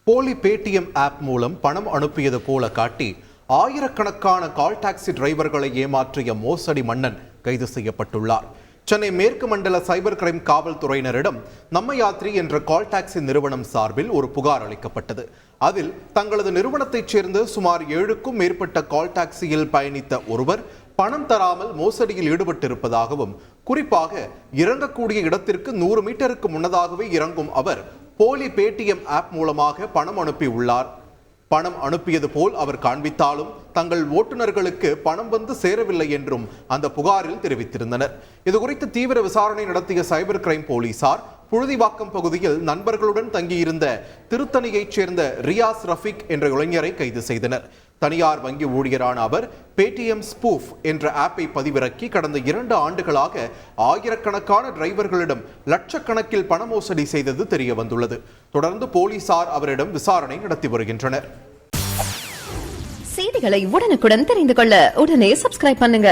போலி Paytm app மூலம் பணம் அனுப்பியது போல காட்டி ஆயிரக்கணக்கான கால் டாக்ஸி டிரைவர்களை ஏமாற்றிய மோசடி மன்னன் கைது செய்யப்பட்டுள்ளார். சென்னை மேற்கு மண்டல சைபர் கிரைம் காவல்துறையினரிடம் நம்ம யாத்ரி என்ற கால் டாக்ஸி நிறுவனம் சார்பில் ஒரு புகார் அளிக்கப்பட்டது. அதில் தங்களது நிறுவனத்தைச் சேர்ந்த சுமார் 7க்கும் மேற்பட்ட கால் டாக்ஸியில் பயணித்த ஒருவர் பணம் தராமல் மோசடியில் ஈடுபட்டிருப்பதாகவும், குறிப்பாக இறங்கக்கூடிய இடத்திற்கு 100 மீட்டருக்கு முன்னதாகவே இறங்கும் அவர் போலி பேடிஎம் ஆப் மூலமாக பணம் அனுப்பியுள்ளார். பணம் அனுப்பியது போல் அவர் காண்பித்தாலும் தங்கள் ஓட்டுநர்களுக்கு பணம் வந்து சேரவில்லை என்றும் அந்த புகாரில் தெரிவித்திருந்தனர். இதுகுறித்து தீவிர விசாரணை நடத்திய சைபர் கிரைம் போலீசார் புழுதிவாக்கம் பகுதியில் நண்பர்களுடன் தங்கியிருந்த திருத்தணியைச் சேர்ந்த ரியாஸ் ரஃபீக் என்ற இளைஞரை கைது செய்தனர். தனியார் வங்கி ஊழியரான அவர் பேடிஎம் ஸ்பூஃப் என்ற ஆப்பை பதிவிறக்கி கடந்த 2 ஆண்டுகளாக ஆயிரக்கணக்கான டிரைவர்களிடம் லட்சக்கணக்கில் பண மோசடி செய்தது தெரிய வந்துள்ளது. தொடர்ந்து போலீசார் அவரிடம் விசாரணை நடத்தி வருகின்றனர். செய்திகளை உடனுக்குடன் தெரிந்து கொள்ள உடனே சப்ஸ்கிரைப் பண்ணுங்க.